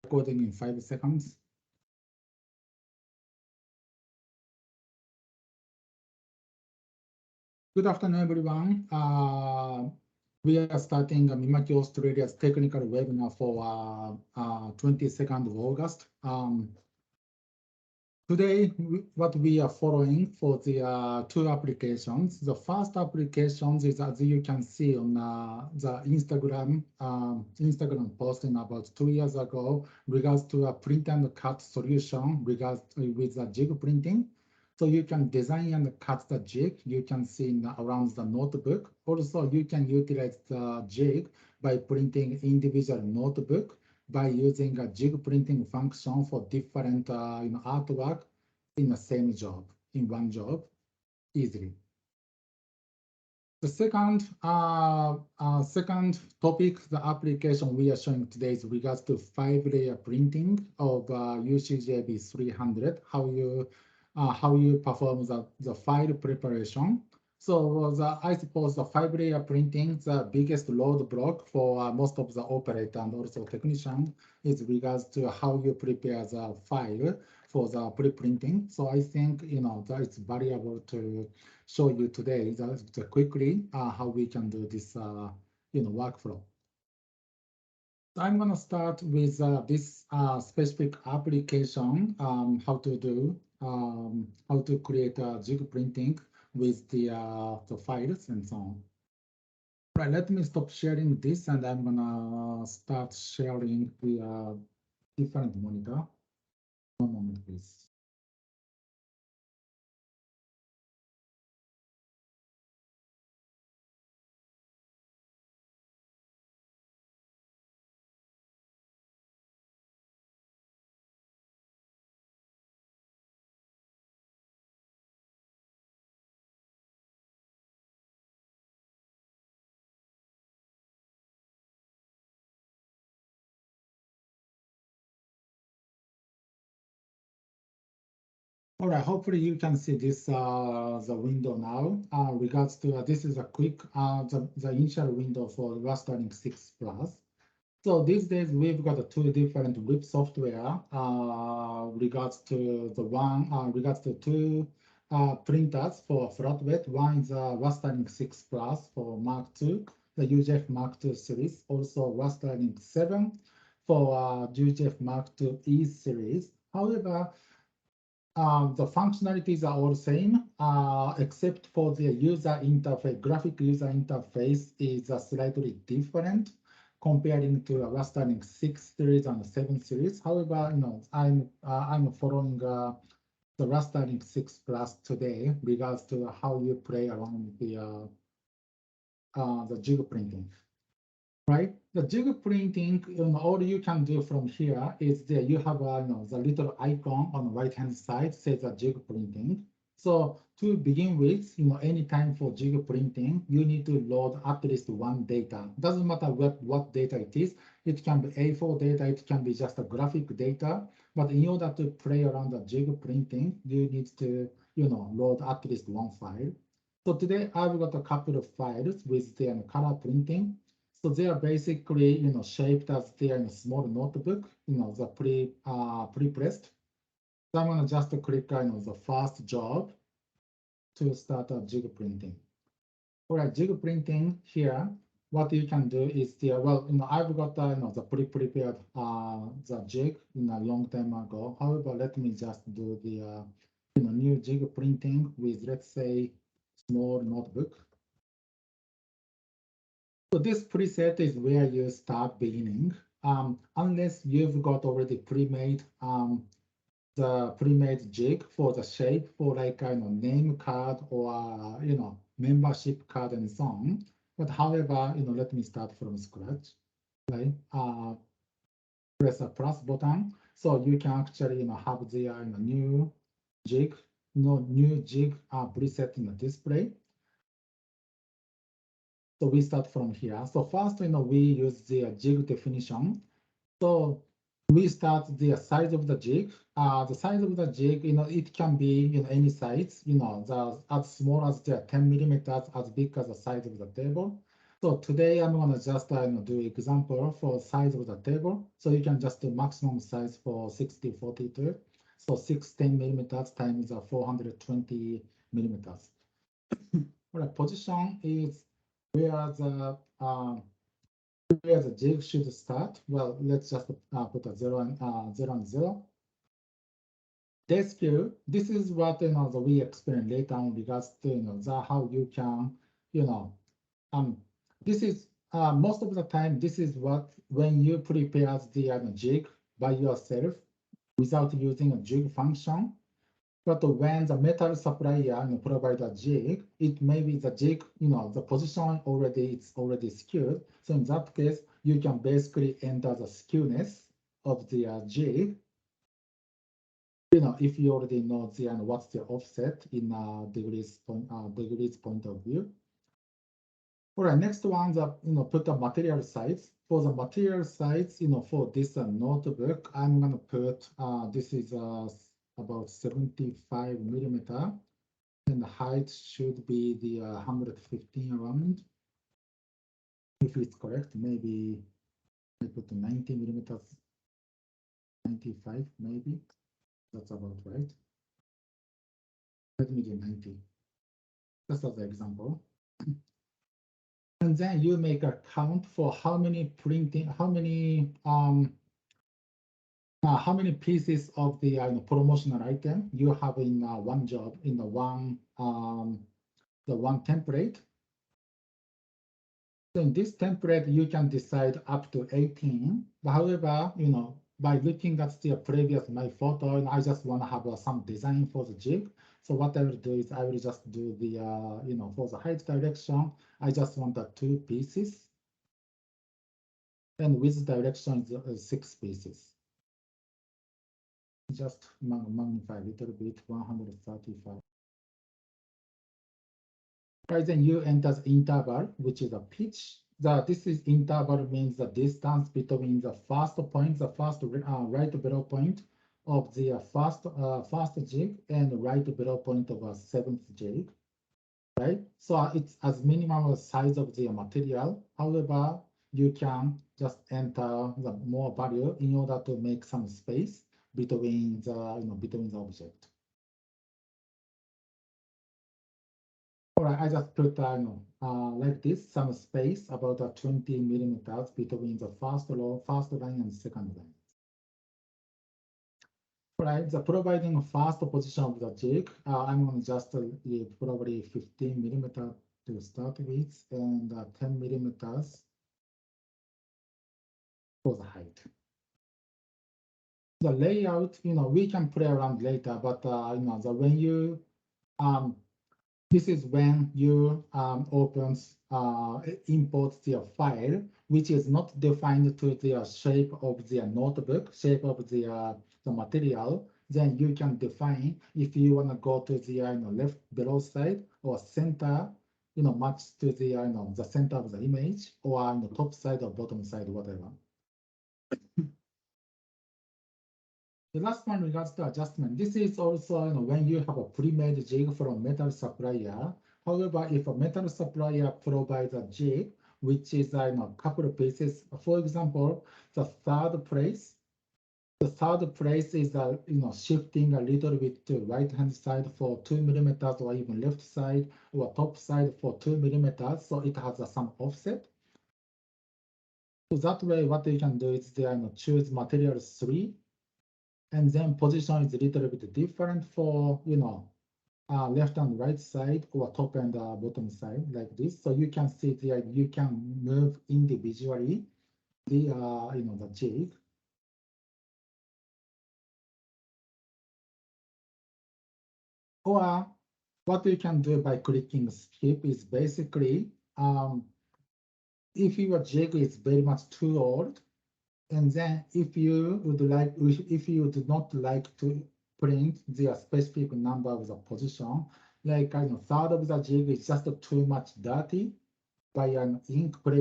Recording in 5 seconds. Good afternoon, everyone. We are starting Mimaki Australia's technical webinar for 22nd of August. Today, what we are following for the two applications. The first application is, as you can see on the Instagram posting about 2 years ago, regards to a print and cut solution regards with the jig printing. So you can design and cut the jig. You can see around the notebook. Also, you can utilize the jig by printing individual notebook by using a jig printing function for different artwork in the same job, in one job, easily. The second topic, the application we are showing today is regards to 5-layer printing of UCJB 300, how you perform the file preparation. So I suppose the 5-layer printing, the biggest roadblock for most of the operator and also technician is regards to how you prepare the file for the pre-printing. So I think that it's valuable to show you today quickly how we can do this workflow. So I'm going to start with this specific application, how to create a jig printing with the files and so on. Right, let me stop sharing this, and I'm gonna start sharing the different monitor. One moment, please. All right, hopefully you can see this the window now. Regards to this is a quick the initial window for Rustering 6 Plus. So these days we've got two different whip software regards to two printers for flatbed. One is Rustering 6 Plus for Mark II, the UJF Mark II series. Also Rustering 7 for UJF Mark II E series. However, the functionalities are all same, except for the user interface. Graphic user interface is slightly different comparing to a Rustering 6 series and 7 series. However, I'm following the Rustering 6 Plus today regards to how you play around the jig printing. Right, the jig printing, all you can do from here is that you have the little icon on the right hand side says a jig printing. So to begin with, anytime for jig printing, you need to load at least one data. Doesn't matter what data it is. It can be A4 data, it can be just a graphic data. But in order to play around the jig printing, you need to load at least one file. So today I've got a couple of files with the color printing. So they are basically, shaped as they are in a small notebook, the pre-pressed. So I'm gonna just click, the first job to start a jig printing. All right, jig printing here. What you can do is I've got the pre-prepared the jig a long time ago. However, let me just do the new jig printing with, let's say, small notebook. So this preset is where you start beginning, unless you've got already pre-made the pre-made jig for the shape for like name card or membership card and so on. But however, let me start from scratch. Right? Press a plus button, so you can actually have the new jig, new jig preset in the display. So we start from here. So first, we use the jig definition. So we start the size of the jig. The size of the jig, it can be any size, as small as the 10 millimeters, as big as the size of the table. So today I'm gonna just do example for size of the table. So you can just do maximum size for 6042. So 610 millimeters times 420 millimeters. Well, position is where the um, where the jig should start. Well, let's just put a 0 and 0. This view, this is what we explain later on regards to how you can you know um this is most of the time this is what when you prepare the jig by yourself without using a jig function. But when the metal supplier provide a jig, it may be the jig, the position already it's already skewed. So in that case, you can basically enter the skewness of the jig. If you already know the what's the offset in degrees point of view. All right, next one, put the material size. For the material size, for this notebook, I'm gonna put this is about 75 millimeter, and the height should be the 115 around. If it's correct, maybe I put 90 millimeters, 95 maybe. That's about right. Let me do 90. Just as an example. And then you make a count for how many pieces of the promotional item you have in one job in the one template. So in this template, you can decide up to 18. But however, by looking at the previous my photo, and I just want to have some design for the jig. So what I will do is I will just do the for the height direction, I just want the 2 pieces. And width direction is 6 pieces. Just magnify a little bit, 135. Right, then you enter the interval, which is a pitch. This is interval means the distance between the first point, the first right below point of the first jig and right below point of a 7th jig, right? So it's as minimum size of the material. However, you can just enter the more value in order to make some space between the between the object. All right, I just put like this some space about 20 millimeters between the first line and second line. All right, the providing first position of the jig, I'm going to just probably 15 millimeters to start with and 10 millimeters for the height. The layout, we can play around later, but when you this is when you import the file, which is not defined to the shape of the notebook, shape of the material. Then you can define if you want to go to the left below side or center, match to the the center of the image, or on the top side or bottom side, whatever. The last one regards to adjustment. This is also when you have a pre-made jig from metal supplier. However, if a metal supplier provides a jig, which is a couple of pieces, for example, the third place is shifting a little bit to right hand side for 2 millimeters, or even left side or top side for 2 millimeters. So it has some offset. So that way, what you can do is choose material 3. And then position is a little bit different for, left and right side or top and bottom side like this. So you can see that you can move individually the, the jig. Or what you can do by clicking skip is basically, if your jig is very much too old, and then if you do not like to print the specific number of the position, like third of the jig is just too much dirty by an ink from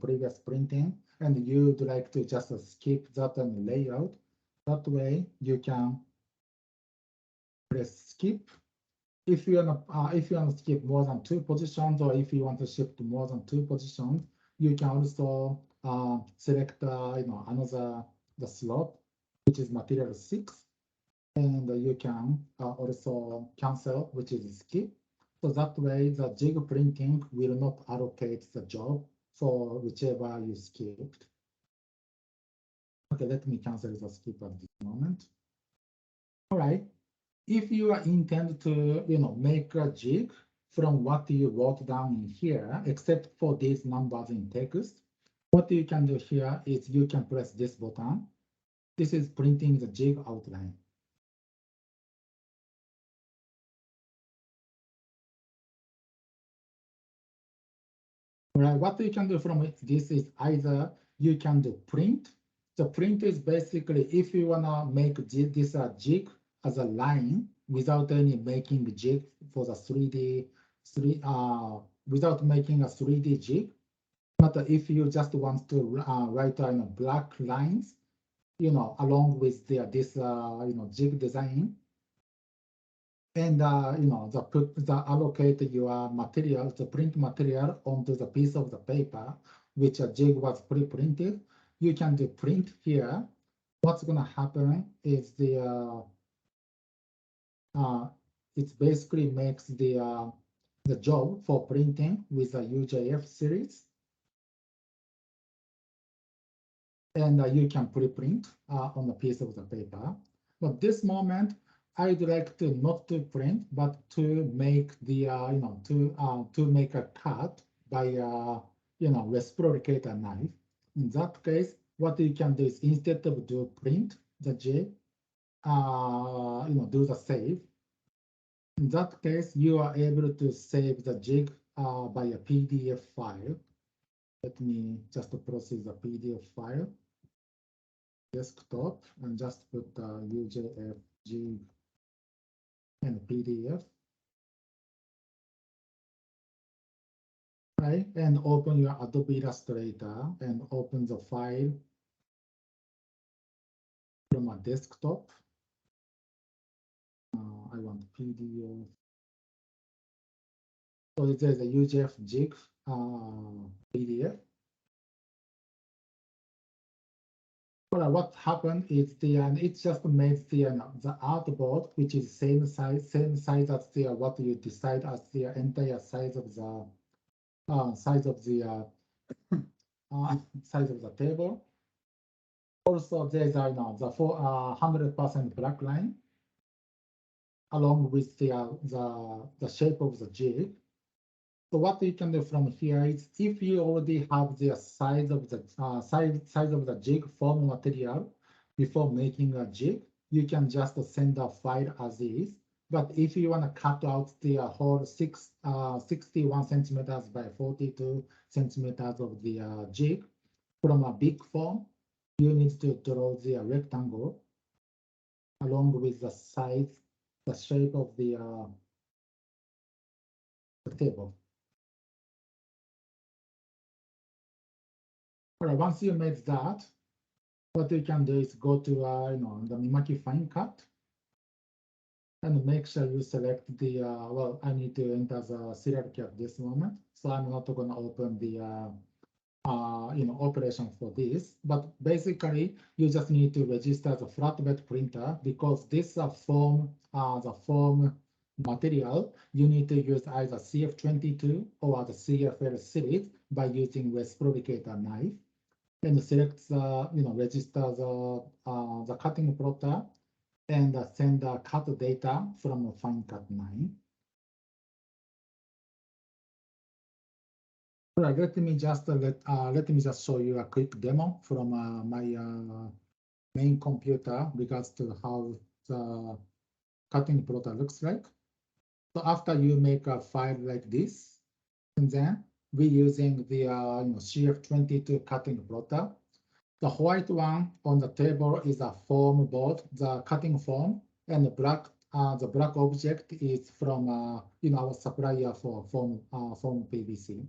previous printing, and you'd like to just skip that layout. That way you can press skip, if you want to skip more than 2 positions, or if you want to shift more than 2 positions, you can also select another the slot, which is material 6, and you can also cancel, which is skip. So that way, the jig printing will not allocate the job for whichever you skipped. Okay, let me cancel the skip at this moment. All right. If you intend to, make a jig from what you wrote down in here, except for these numbers in text, what you can do here is you can press this button. This is printing the jig outline. All right, what you can do from this is either you can do print. The print is basically if you wanna make this jig as a line without any making jig for the 3D without making a 3D jig. But if you just want to write black lines, along with this jig design, and the allocate your material, the print material onto the piece of the paper, which a jig was pre-printed. You can do print here. What's going to happen is it basically makes the job for printing with a UJF series, and you can pre-print on a piece of the paper. But this moment, I'd like to not to print, but to make the to make a cut by reciprocator knife. In that case, what you can do is instead of do print the J, do the save. In that case, you are able to save the jig by a PDF file. Let me just process the PDF file. Desktop and just put UJF jig and PDF. Right, and open your Adobe Illustrator and open the file from a desktop. I want PDF. So there's a UJF jig PDF. But what happened is it just made the artboard, which is same size as the what you decide as the entire size of the size of the size of the table. Also, there's the 100% black line along with the shape of the jig. So what you can do from here is, if you already have the size of the size of the jig form material before making a jig, you can just send a file as is. But if you want to cut out the whole 61 centimeters by 42 centimeters of the jig from a big form, you need to draw the rectangle along with the size, the shape of the table. All right, once you made that, what you can do is go to the Mimaki fine cut and make sure you select the well, I need to enter the serial key at this moment, so I'm not going to open the operation for this. But basically, you just need to register the flatbed printer, because this the form material, you need to use either CF22 or the CFL series by using reciprocator knife, and select the register the cutting plotter and send the cut data from fine cut 9. Right, let me just show you a quick demo from my main computer regards to how the cutting plotter looks like. So after you make a file like this, and then we're using the CF22 cutting plotter. The white one on the table is a form board, the cutting form, and the black object is from our supplier for form PVC.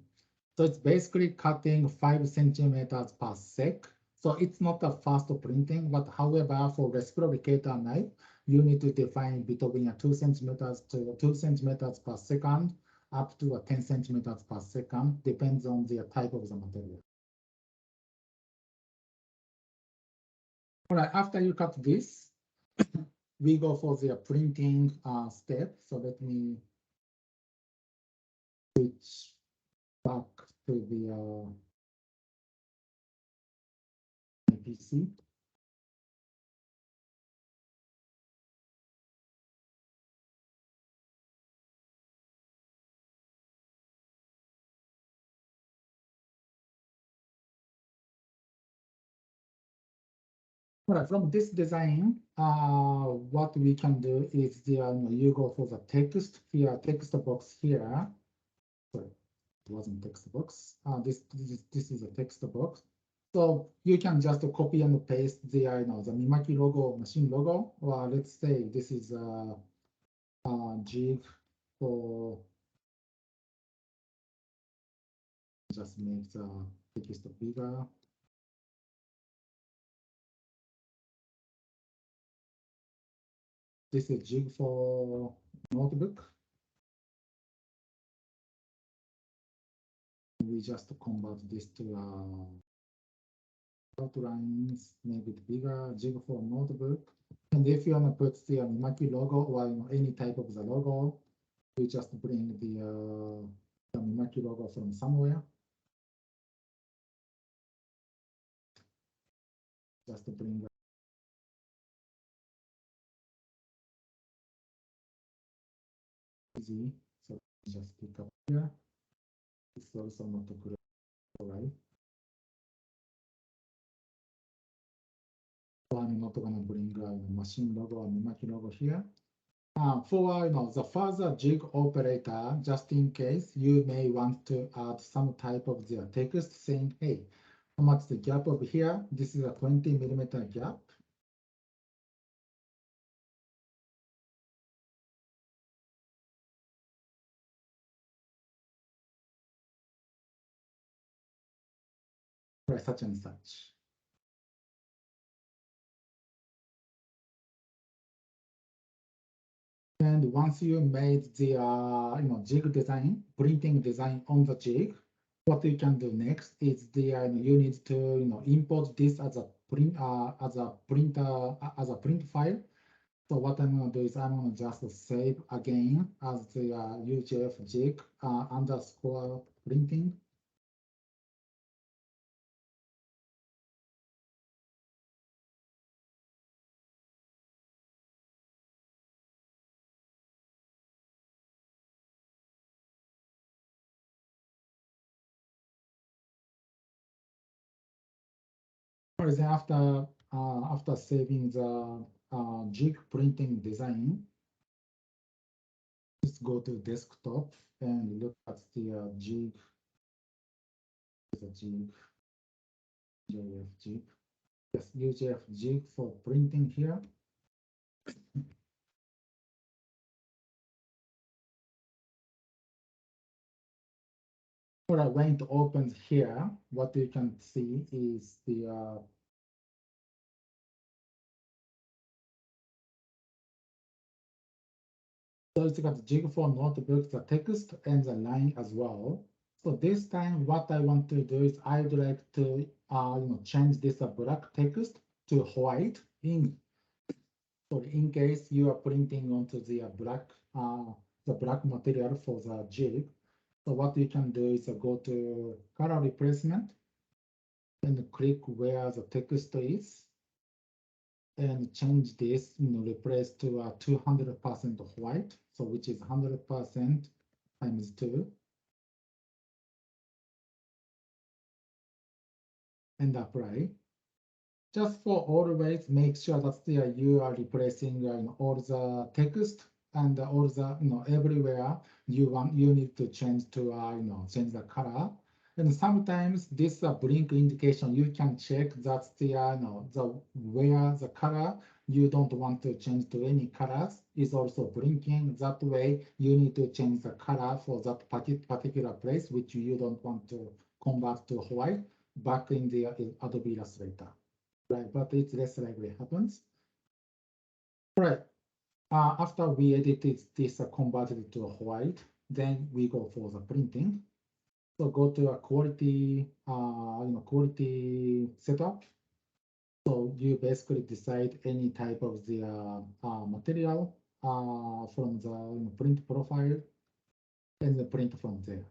So it's basically cutting 5 centimeters per sec. So it's not a fast printing, but however, for reciprocator knife, you need to define between 2 centimeters to 2 centimeters per second up to 10 centimeters per second, depends on the type of the material. All right, after you cut this, we go for the printing step. So let me switch back to the PC. All right, from this design, what we can do is you go for the text here, text box here. Sorry, it wasn't text box. This is a text box. So you can just copy and paste the the Mimaki logo, machine logo, or let's say this is a jig for just make the text bigger. This is jig for notebook. We just convert this to outlines, make it bigger, jig for notebook. And if you want to put the Mimaki logo or any type of the logo, we just bring the Mimaki logo from somewhere. Just bring easy. So just pick up here. It's also not correct, right? So I'm not gonna bring machine logo or Mimaki logo here. For the further jig operator, just in case you may want to add some type of the text saying, hey, how much the gap over here? This is a 20 millimeter gap. Such and such. And once you made the jig design, printing design on the jig, what you can do next is you need to import this as a print file. So what I'm going to do is I'm going to just save again as the UJF jig underscore printing. For example, after saving the jig printing design, let's go to desktop and look at the jig. The jig, UJF jig. Yes, UJF jig for printing here. All right, when it opens here, what you can see is the so it's got the jig for notebook, the text and the line as well. So this time, what I want to do is I'd like to change this black text to white in case you are printing onto the black material for the jig. So what you can do is go to color replacement and click where the text is and change this, replace to 200% white, so which is 100% times 2, and apply. Just for always make sure that you are replacing all the text and all the everywhere you need to change to change the color. And sometimes this blink indication you can check that the where the color you don't want to change to any colors is also blinking. That way you need to change the color for that particular place which you don't want to convert to white back in the Adobe Illustrator. Right, but it's less likely happens. All right, After we edited this, converted it to a white, then we go for the printing. So go to a quality, quality setup. So you basically decide any type of the material from the print profile and the print from there.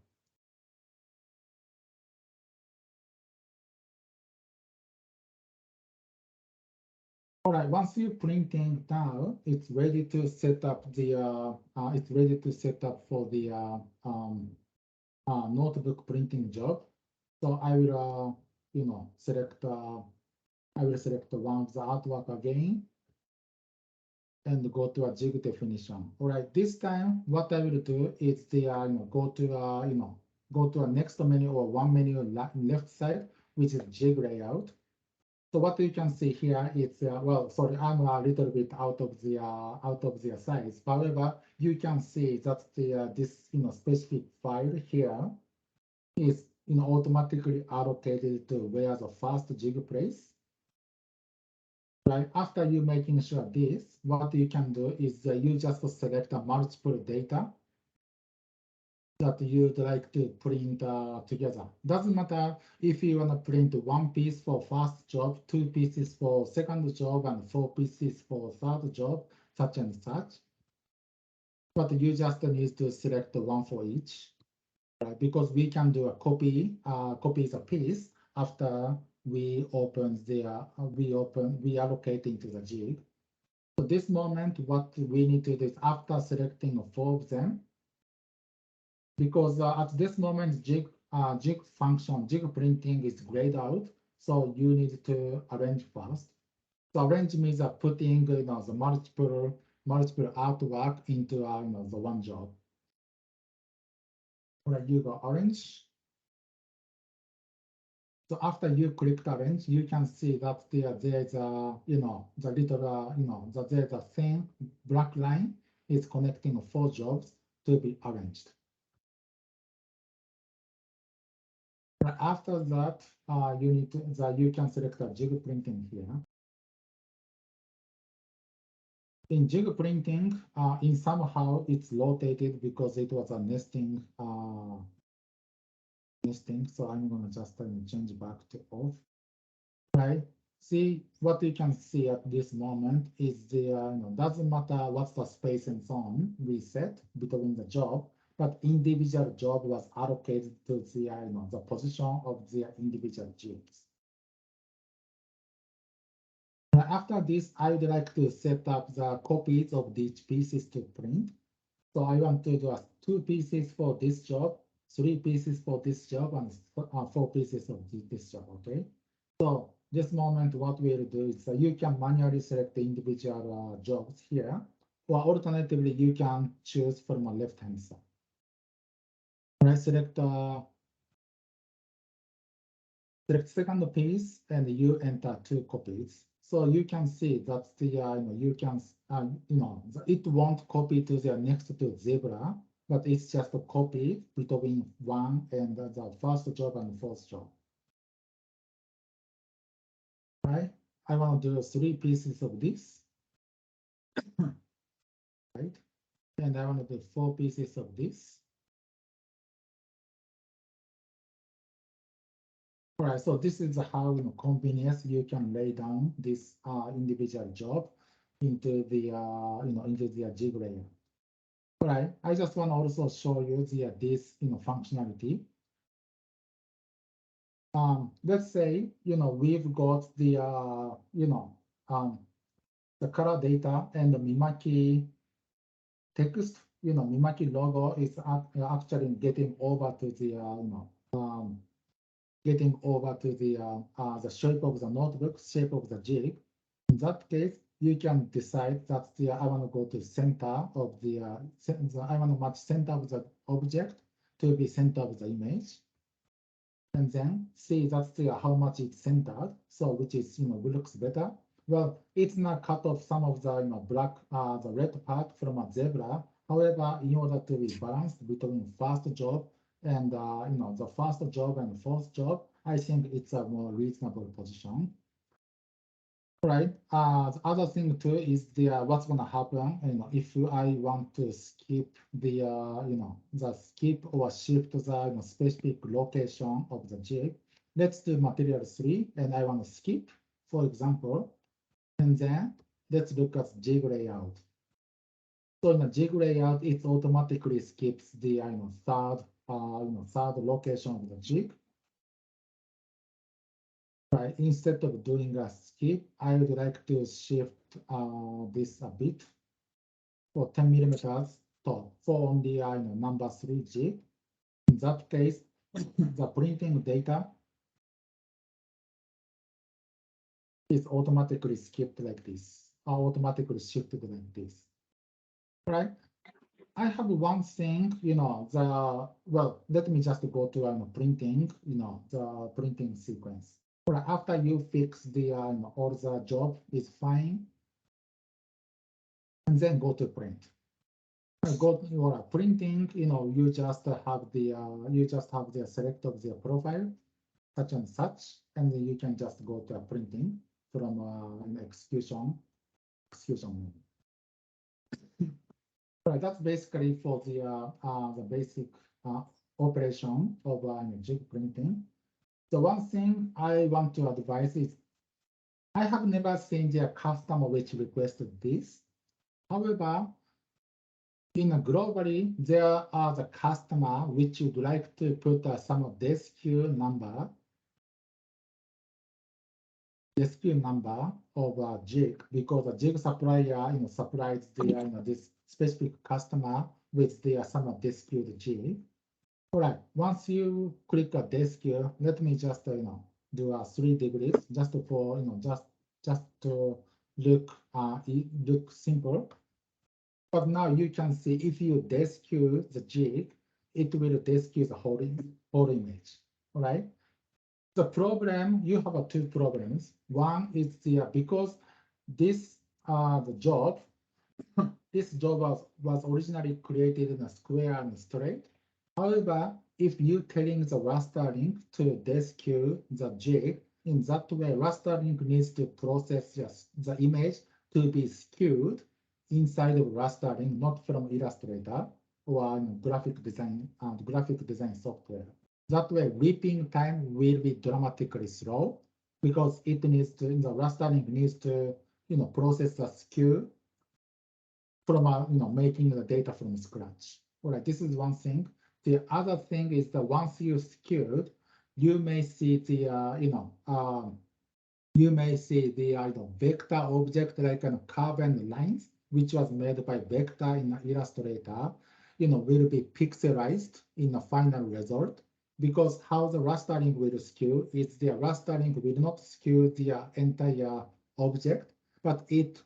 All right, once you printing down, it's ready to set up the it's ready to set up for the notebook printing job. So I will select I will select one of the artwork again and go to a jig definition. All right, this time what I will do is the go to go to a next menu or one menu left side, which is jig layout. So what you can see here is well, sorry, I'm a little bit out of the size. However, you can see that the this specific file here is automatically allocated to where the first jig place. Right after you making sure this, what you can do is you just select a multiple data that you'd like to print together. Doesn't matter if you want to print one piece for first job, two pieces for second job, and four pieces for third job, such and such. But you just need to select one for each, right? Because we can do a copy the piece after we open we allocate into the jig. So this moment, what we need to do is after selecting four of them, because at this moment, jig function, jig printing is grayed out. So you need to arrange first. So arrange means putting the multiple artwork into the one job. Right, you go orange. So after you click arrange, you can see that there's a the little there's a thin black line is connecting four jobs to be arranged. After that, you can select a jig printing here. In jig printing, in somehow it's rotated because it was a nesting. So I'm gonna just change back to off. Right. See what you can see at this moment is the doesn't matter what's the space and so on we set between the job, but individual job was allocated to the the position of the individual jigs. After this, I would like to set up the copies of these pieces to print. So I want to do two pieces for this job, three pieces for this job, and four pieces of this job, okay? So this moment, what we'll do is you can manually select the individual jobs here, or alternatively, you can choose from a left-hand side. When I select second piece and you enter two copies. So you can see that the you can it won't copy to the next to zebra, but it's just a copy between one and the first job and fourth job. Right? I want to do three pieces of this, right? And I want to do four pieces of this. All right, so this is how convenience you can lay down this individual job into the into the jig layer. All right, I just want to also show you the this functionality. Let's say we've got the the color data and the Mimaki text. Mimaki logo is actually getting over to the getting over to the shape of the notebook, shape of the jig. In that case, you can decide that I want to go to center of I want to match center of the object to be center of the image, and then see how much it's centered. So which is looks better. Well, it's not cut off some of the black the red part from a zebra. However, in order to be balanced between first job and the first job and fourth job, I think it's a more reasonable position. Right. The other thing too is the what's gonna happen. If I want to skip the the skip or shift the specific location of the jig. Let's do material 3, and I want to skip, for example, and then let's look at jig layout. So in a jig layout, it automatically skips the third location of the jig. Right. Instead of doing a skip, I would like to shift this a bit for 10 millimeters tall for only number 3 jig. In that case, the printing data is automatically skipped like this, or automatically shifted like this. Right. I have one thing, let me just go to printing, the printing sequence. Right, after you fix the all the job is fine, and then go to print. Go or printing, you just have the select of the profile, such and such, and then you can just go to a printing from an execution mode. Right, that's basically for the basic operation of jig printing. The one thing I want to advise is I have never seen the customer which requested this. However, in globally, there are the customer which would like to put some SKU number of a jig, because a jig supplier supplies the this specific customer with the some SKU jig. All right, once you click a SKU, let me just do a 3 degrees just for just to look simple. But now you can see if you deskew the jig, it will deskew the whole image. All right. The problem, you have two problems. One is because this the job, this job was originally created in a square and straight. However, if you telling the raster link to deskew the jig, in that way, raster link needs to process the image to be skewed inside of raster link, not from Illustrator or graphic design software. That way, whipping time will be dramatically slow because it needs to, the raster link needs to, process the skew from, making the data from scratch. All right, this is one thing. The other thing is that once you skewed, you may see the, you may see the vector object like curve and lines, which was made by vector in Illustrator, will be pixelized in the final result. Because how the rastering will skew is the rastering will not skew the entire object, but it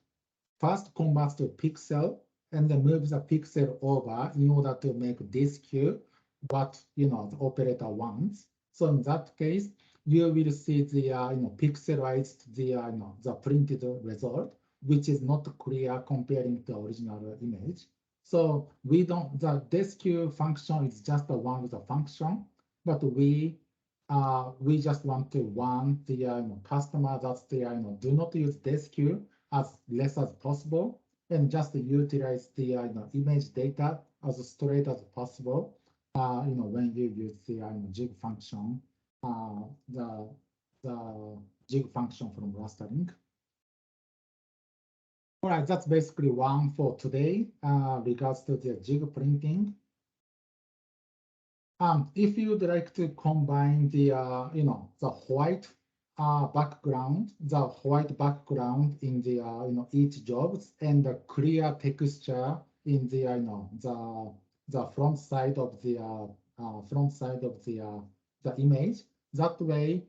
first converts to pixel and then moves the pixel over in order to make this skew what the operator wants. So in that case, you will see the pixelized the printed result, which is not clear comparing to original image. So we don't the deskew function is just one of the function, but we just want to warn the customer that they do not use deskew as less as possible and just utilize the image data as straight as possible. When you use the jig function, uh, the the jig function from rastering. All right, that's basically one for today. Regards to the jig printing. If you'd like to combine the the white background, in the each jobs and the clear texture in the the front side of the image. That way,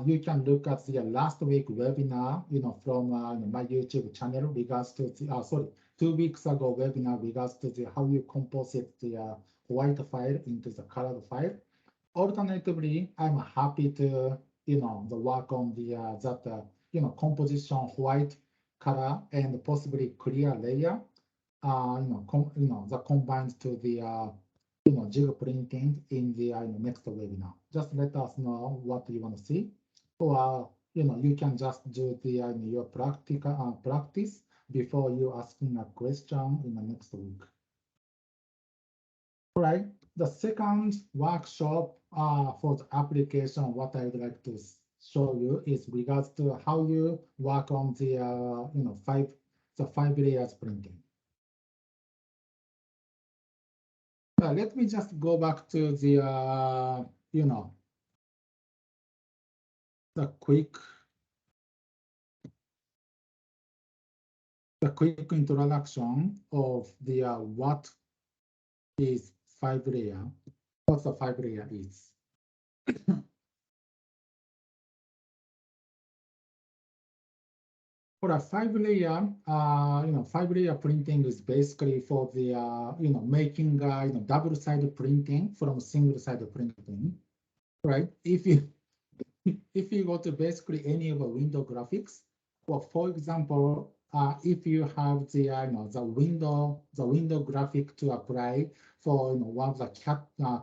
you can look at the last week webinar, from my YouTube channel regards to the sorry, 2 weeks ago webinar regards to the how you composite the white file into the colored file. Alternatively, I'm happy to the work on the that composition white color and possibly clear layer. That combines to the jig printing in the next webinar. Just let us know what you want to see, or you can just do the your practice before you asking a question in the next week. All right. The second workshop for the application, what I would like to show you is regards to how you work on the five layers printing. Let me just go back to the the quick introduction of the what is five layer, what the five layer is. For a five layer, five layer printing is basically for the making double sided printing from single sided printing, right? If you go to basically any of the window graphics, well, for example, if you have the the window graphic to apply for one of the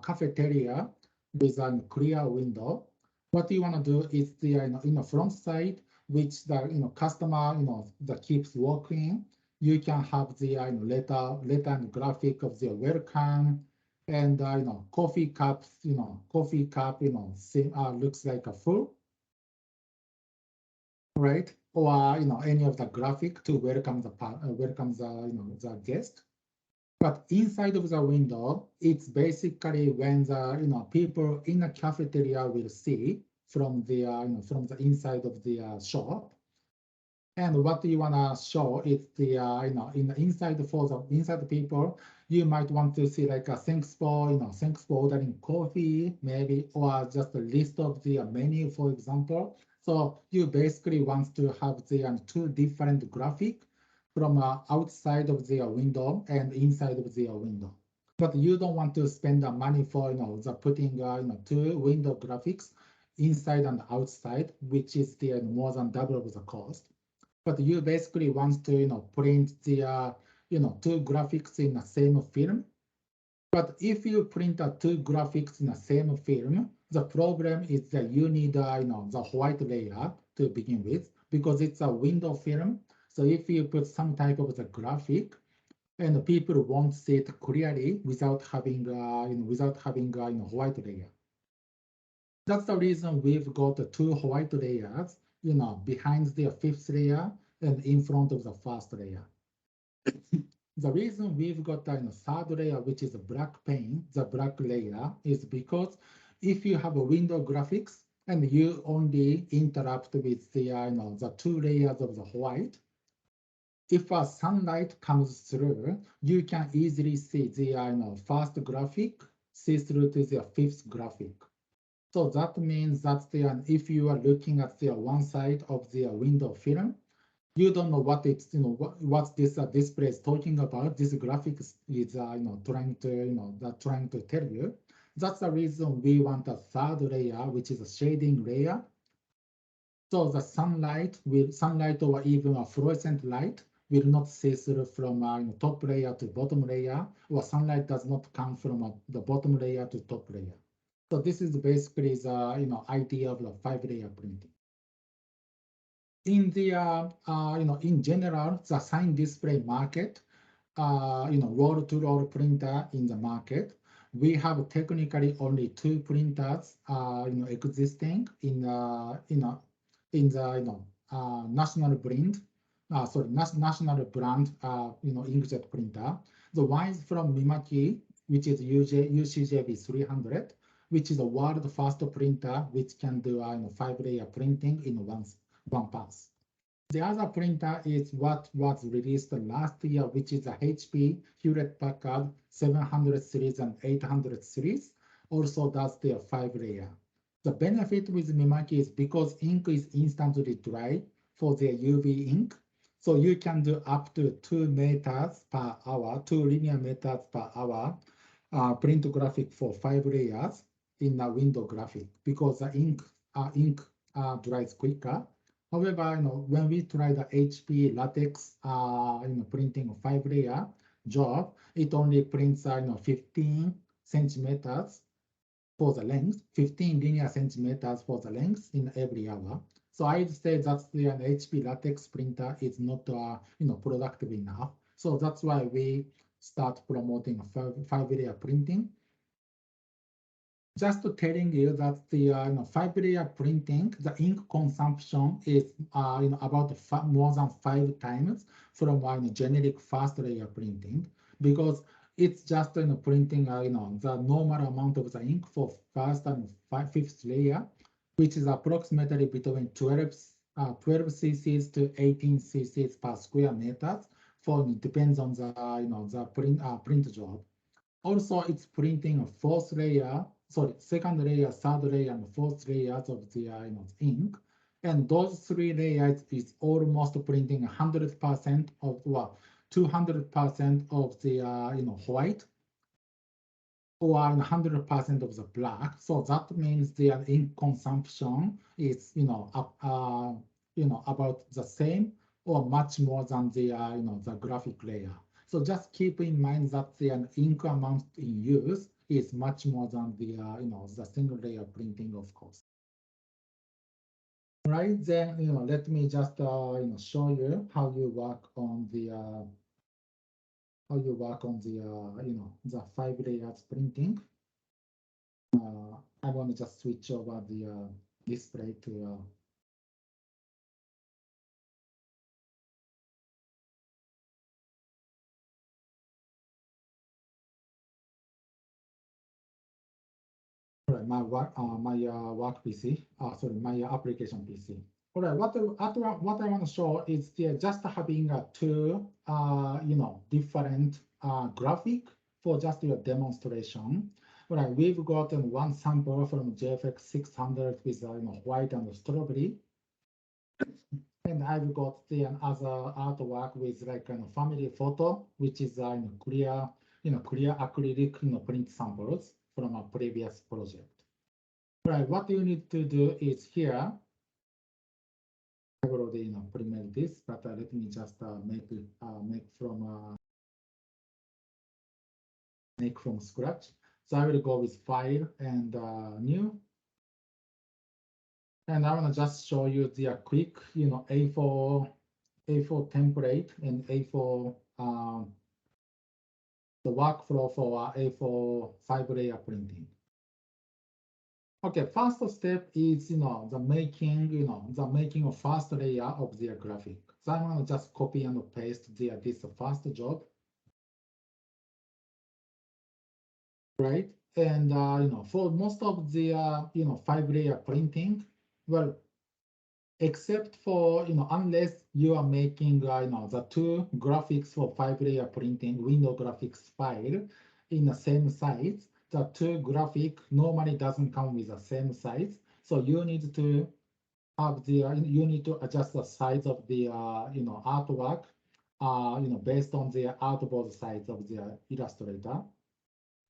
cafeteria with a clear window, what you want to do is the in the front side, which the customer that keeps working, you can have the letter and graphic of the welcome, and coffee cups, coffee cup, looks like a full, right? Or any of the graphic to welcome the the guest. But inside of the window, it's basically when the people in the cafeteria will see from the from the inside of the shop. And what you wanna show is the in the inside for the inside people, you might want to see like a thanks for ordering coffee maybe, or just a list of the menu, for example. So you basically want to have the two different graphic from outside of the window and inside of the window. But you don't want to spend the money for the putting two window graphics inside and outside, which is the more than double of the cost. But you basically want to print the two graphics in the same film. But if you print two graphics in the same film, the problem is that you need the white layer to begin with, because it's a window film. So if you put some type of the graphic, and people won't see it clearly without having white layer. That's the reason we've got two white layers, behind the fifth layer and in front of the first layer. The reason we've got a third layer, which is a black pane, the black layer, is because if you have a window graphics and you only interact with the two layers of the white, if a sunlight comes through, you can easily see the first graphic see through to the fifth graphic. So that means that if you are looking at the one side of the window film, you don't know what it's what this display is talking about. This graphic is trying to tell you. That's the reason we want a third layer, which is a shading layer. So the sunlight or even a fluorescent light will not see through from top layer to bottom layer, or sunlight does not come from the bottom layer to top layer. So this is basically the idea of the five layer printing. In the in general, the sign display market, roll-to-roll printer in the market, we have technically only two printers existing in the national brand, national brand inkjet printer. The one is from Mimaki, which is UCJB 300, which is a world first printer which can do five layer printing in one pass. The other printer is what was released last year, which is a HP Hewlett-Packard 700 series and 800 series, also does their five layer. The benefit with Mimaki is because ink is instantly dry for their UV ink, so you can do up to 2 meters per hour, 2 linear meters per hour print graphic for 5 layers in a window graphic, because the ink dries quicker. However, when we try the HP latex printing of 5 layer job, it only prints 15 centimeters for the length, 15 linear centimeters for the length in every hour. So I'd say that the HP latex printer is not productive enough. So that's why we start promoting five-layer printing. Just telling you that the 5-layer printing, the ink consumption is about more than 5 times from generic first layer printing, because it's just printing the normal amount of the ink for first and fifth layer, which is approximately between 12 cc's to 18 cc's per square meters. For it depends on the the print job. Also, it's printing a second layer, third layer, and fourth layers of the ink. And those 3 layers is almost printing 100% of, well, 200% of the white, or 100% of the black. So that means the ink consumption is about the same or much more than the the graphic layer. So just keep in mind that the ink amount in use is much more than the the single layer printing, of course. Right, then let me just show you how you work on the the 5 layers printing. I want to just switch over the display to work PC. Sorry, my application PC. All right, what I want to show is just having two different graphic for just your demonstration. All right, we've gotten one sample from JFX 600 with white and strawberry. And I've got the other artwork with like a family photo, which is clear, clear acrylic print samples from a previous project. Right, what you need to do is here. I've already pre-made this, but let me just make from scratch. So I will go with file and new. And I want to just show you the quick, A4 template and A4 the workflow for A4 5-layer printing. Okay, first step is the making of first layer of the graphic. So I'm gonna just copy and paste this first job, right? And for most of the 5-layer printing, well, except for unless you are making the two graphics for 5-layer printing window graphics file in the same size, the two graphic normally doesn't come with the same size, so you need to have the you need to adjust the size of the artwork based on the artboard size of the Illustrator.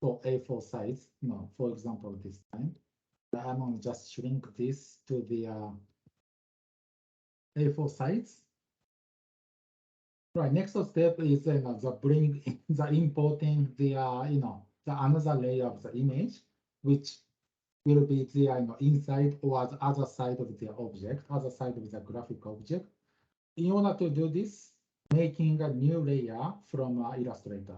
So A4 size, for example, this time I'm going to just shrink this to the A4 size. Right. Next step is the importing the the another layer of the image, which will be the inside or the other side of the object, other side of the graphic object. In order to do this, making a new layer from Illustrator.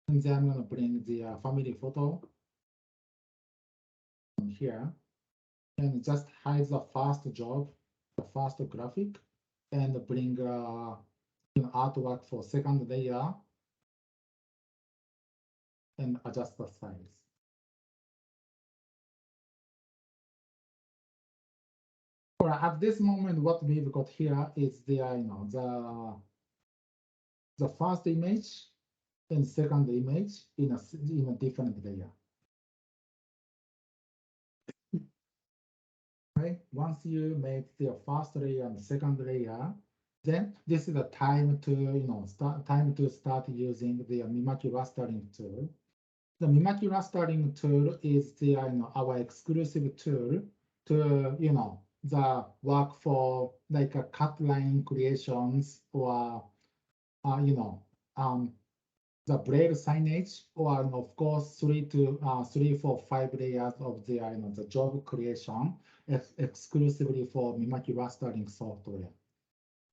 And then I'm going to bring the family photo from here and just hide the first job, the first graphic, and bring artwork for second layer and adjust the size. Or at this moment, what we've got here is the the first image and second image in a different layer. Right. Once you make the first layer and second layer, then this is the time to start using the Mimaki rastering tool. The Mimaki rastering tool is the our exclusive tool to the work for like a cut line creations or the braille signage, or of course 3 4 5 layers of the the job creation exclusively for Mimaki rastering software.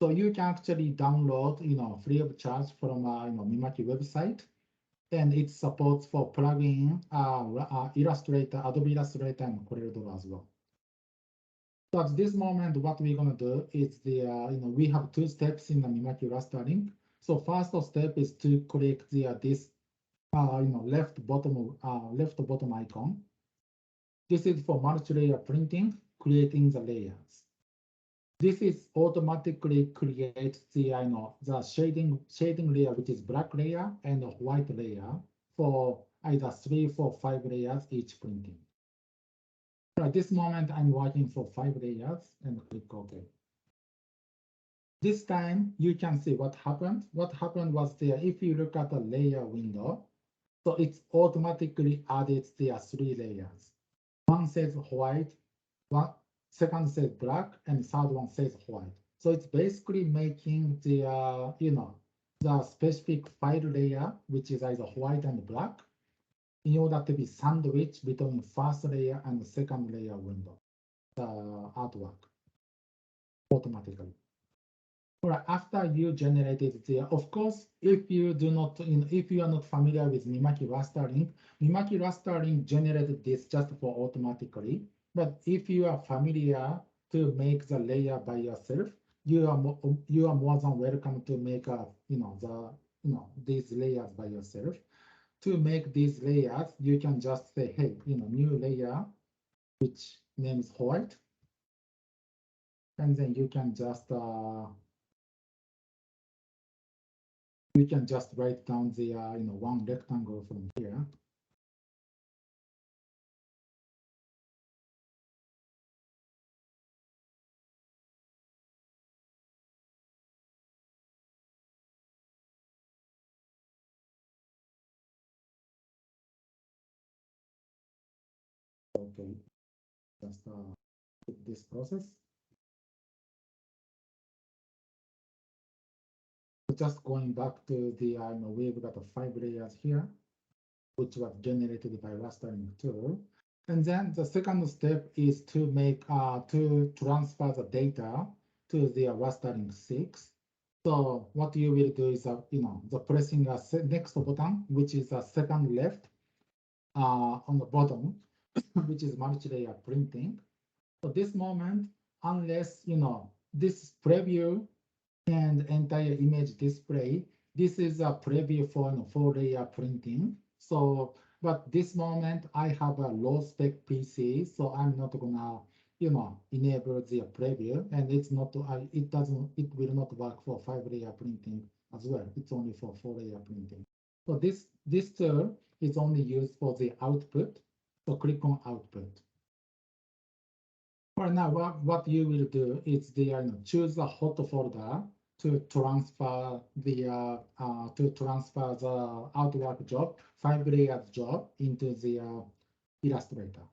So you can actually download free of charge from Mimaki website, and it supports for plugin Illustrator, Adobe Illustrator, and Corel as well. So at this moment, what we're gonna do is we have 2 steps in the Mimaki rastering. So first step is to click this left bottom icon. This is for multi-layer printing, creating the layers. This is automatically creates the shading layer, which is black layer and a white layer for either 3, 4, 5 layers each printing. At this moment, I'm working for 5 layers and click OK. This time you can see what happened. What happened was if you look at the layer window, so it's automatically added 3 layers. One says white, second says black, and third one says white. So it's basically making the specific file layer, which is either white and black, in order to be sandwiched between first layer and second layer window, the artwork automatically. After you generated of course, if you are not familiar with Mimaki rastering generated this just for automatically. But if you are familiar to make the layer by yourself, you are more than welcome to make these layers by yourself. To make these layers, you can just say, hey, new layer, which name is white, and then you can just write down the one rectangle from here. Okay, just this process. Just going back to the we've got 5 layers here, which was generated by rastering tool. And then the second step is to make to transfer the data to the rastering 6. So what you will do is the pressing a next button, which is the second left on the bottom, which is multi-layer printing. So this moment, unless this preview and entire image display, this is a preview for 4-layer printing. So, but this moment I have a low spec PC, so I'm not gonna enable the preview, and it will not work for 5-layer printing as well. It's only for 4-layer printing. So this tool is only used for the output. So click on output. For now, what you will do is choose a hot folder to transfer the artwork job, 5 layers job into the Illustrator.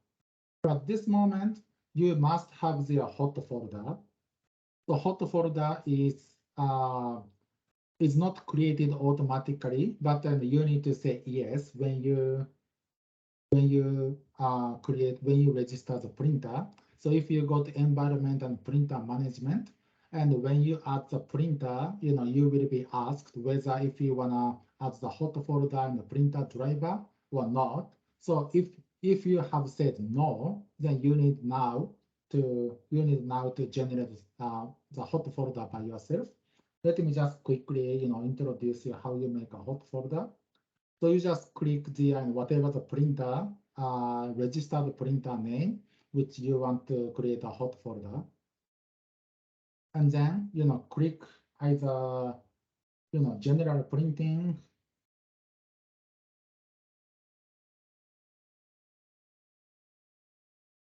But at this moment, you must have the hot folder. The hot folder is not created automatically, but then you need to say yes when you register the printer. So if you go to environment and printer management, and when you add the printer, you will be asked whether if you wanna add the hot folder and the printer driver or not. So if you have said no, then you need now to generate the hot folder by yourself. Let me just quickly introduce you how you make a hot folder. So you just click the whatever the printer, registered printer name, which you want to create a hot folder. And then, click either, general printing.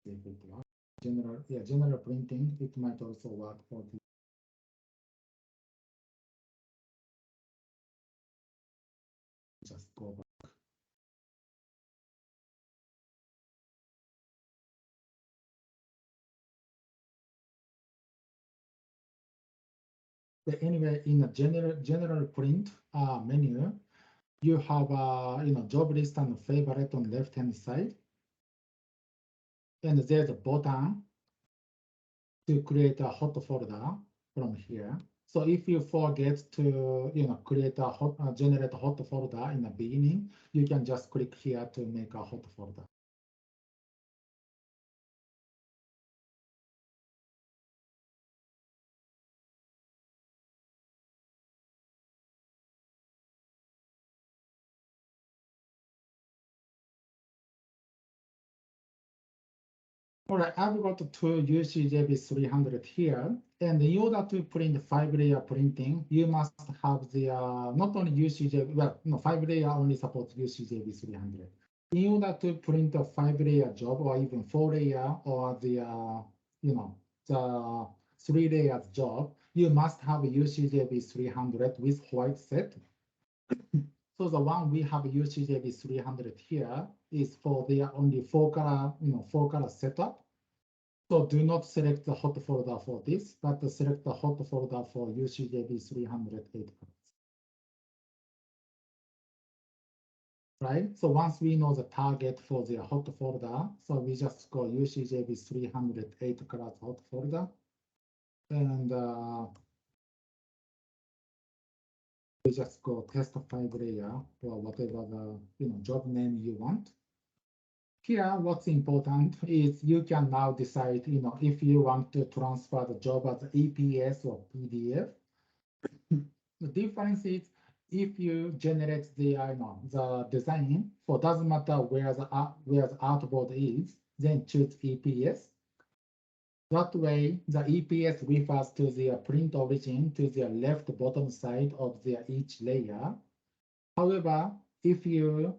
If it works. General printing, it might also work for the just go back. But anyway, in the general print menu, you have a job list and favorite on left hand side, and there's a button to create a hot folder from here. So if you forget to create a generate a hot folder in the beginning, you can just click here to make a hot folder. All right, I've got two UCJB300 here. And in order to print 5-layer printing, you must have the not only UCJB, well, no, 5-layer only supports UCJB300. In order to print a 5-layer job or even 4-layer or the the 3 layers job, you must have UCJB300 with white set. So the one we have UCJB300 here is for the only 4-color setup. So do not select the hot folder for this, but select the hot folder for UCJB 308. Right? So once we know the target for the hot folder, so we just go UCJB 308 class hot folder. And we just go test 5-layer or whatever the job name you want. Here, what's important is you can now decide, if you want to transfer the job as EPS or PDF. The difference is if you generate the design, for doesn't matter where the artboard is, then choose EPS. That way, the EPS refers to the print origin to the left bottom side of each layer. However, if you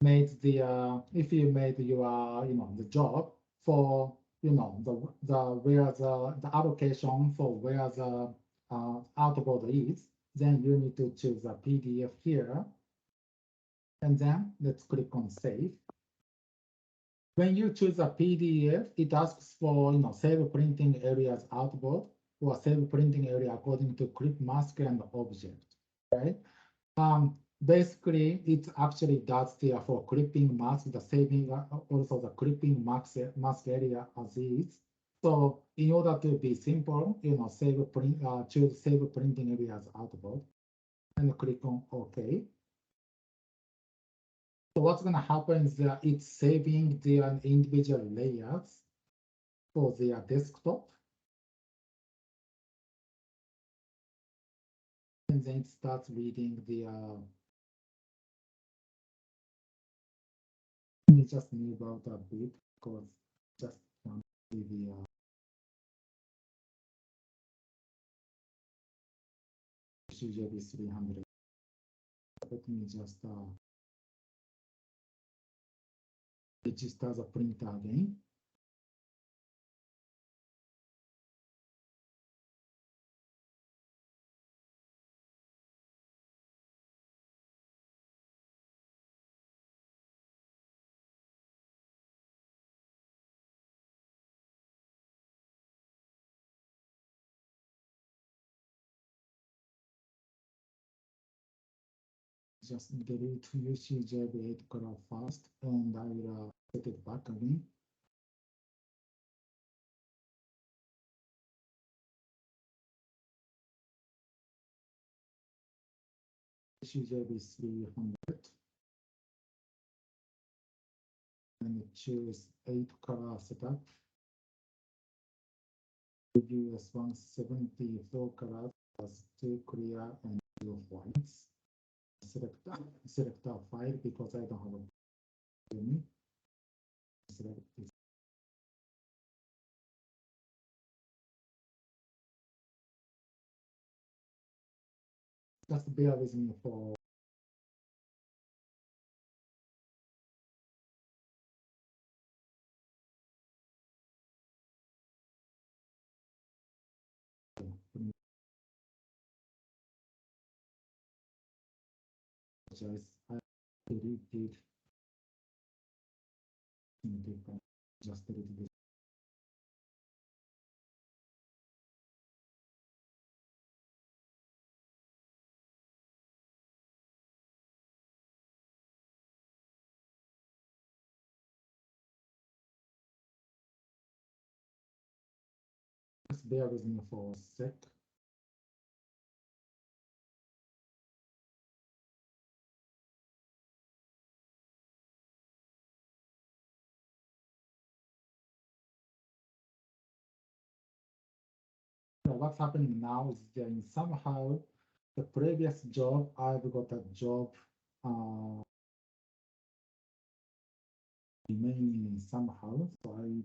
made your the job for the allocation for where the artboard is, then you need to choose a PDF here, and then let's click on save. When you choose a PDF, it asks for save printing areas artboard or save printing area according to clip mask and object, right? Basically, it actually does for clipping mask, the saving also the clipping mask area as is. So in order to be simple, choose save printing areas outboard and click on OK. So what's going to happen is that it's saving the individual layers for their desktop. And then it starts reading the let me just move out a bit because just want to see the CJB 300. Let me just register the printer again. Just delete UCJB8 color first, and I will set it back again. UCJB 300 and choose 8 color setup. US 174 colors plus 2 clear and 2 whites. Select a file because I don't have a unit. Select this. Just bear with me for I deleted just delete this. Just bear with me for a sec. So what's happening now is that somehow the previous job, I've got a job remaining somehow. So I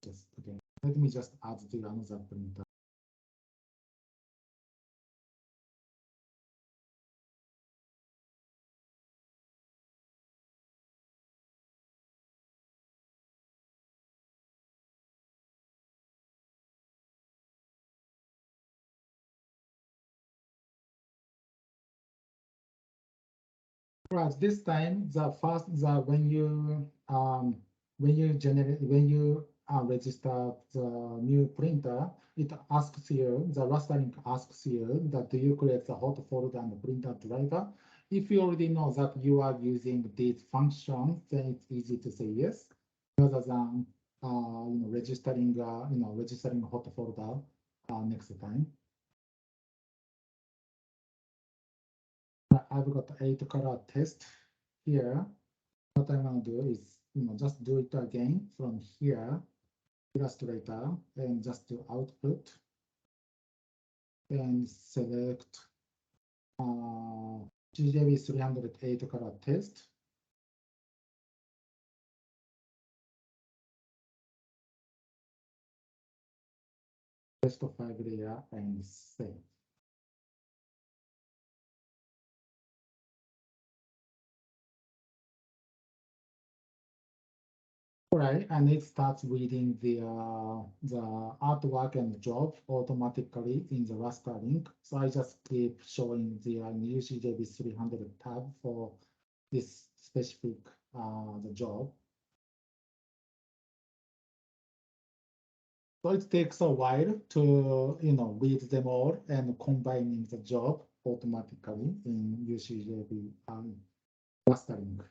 just again, let me just add the another printer. Right, this time the first the when you register the new printer, it asks you the raster link asks you that do you create the hot folder and the printer driver. If you already know that you are using these functions, then it's easy to say yes, rather than registering hot folder next time. I've got 8 color test here. What I'm gonna do is, just do it again from here, Illustrator, and just do output and select GJB 308 color test. Test 5 layer and save. All right, and it starts reading the artwork and job automatically in the raster link. So I just keep showing the new CJB 300 tab for this specific the job. So it takes a while to read them all and combining the job automatically in UCJB clustering.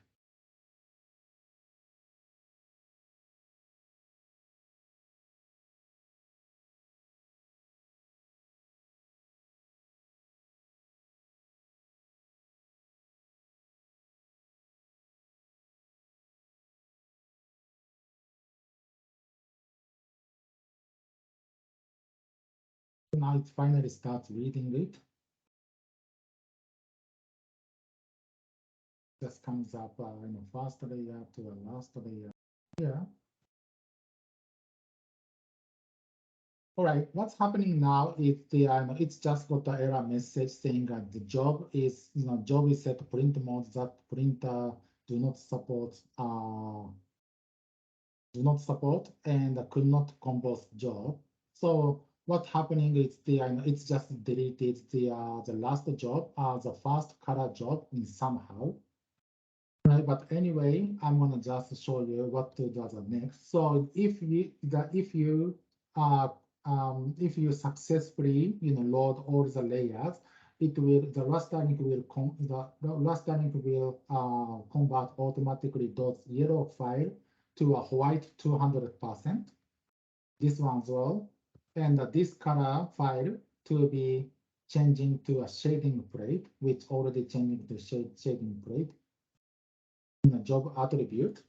Now it finally starts reading it. Just comes up, first layer to the last layer. Yeah. All right. What's happening now is it's just got the error message saying that the job is set to print mode that printer do not support and could not compose job. So what's happening is it's just deleted the last job, the first color job in somehow. Right, but anyway, I'm gonna just show you what to do the next. So if you successfully load all the layers, the rastering will convert automatically those yellow file to a white 200%. This one as well, and this color file to be changing to a shading plate, which already changing to shading plate in a job attribute,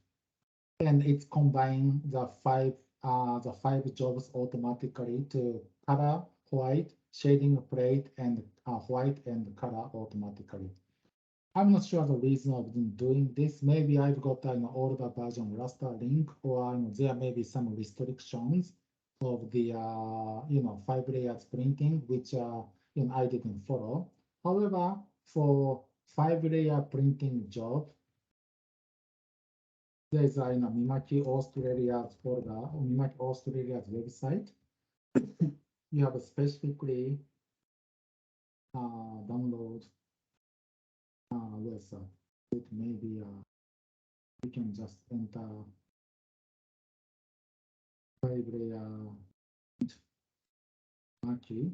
and it's combining the five jobs automatically to color, white, shading plate, and white and color automatically. I'm not sure the reason of doing this. Maybe I've got an older version raster link, or there may be some restrictions of the 5 layers printing, which I didn't follow. However, for 5 layer printing job, there's a Mimaki Australia's folder, Mimaki Australia's website. You have specifically download website. It may be you can just enter 5-layer Mimaki.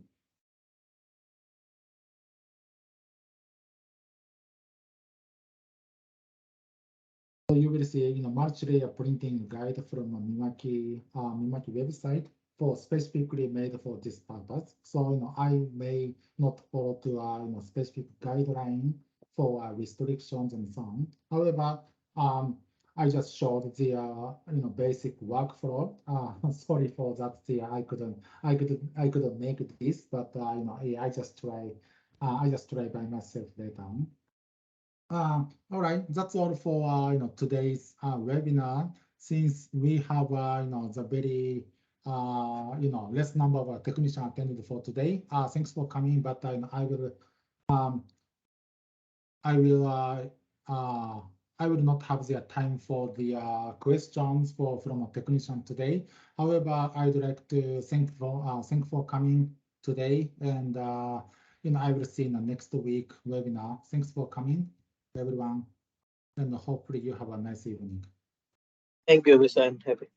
So you will see, multi-layer printing guide from a Mimaki website for specifically made for this purpose. So, I may not follow to specific guideline for restrictions and so on. However, I just showed the basic workflow. Sorry for that. I couldn't make this, but I just try by myself later on. All right, that's all for today's webinar. Since we have the very less number of technicians attended for today. Thanks for coming, but um, I will uh, I will not have the time for the questions from a technician today. However, I'd like to thank for coming today, and I will see in the next week webinar. Thanks for coming, everyone, and hopefully you have a nice evening. Thank you, Mr. Happy.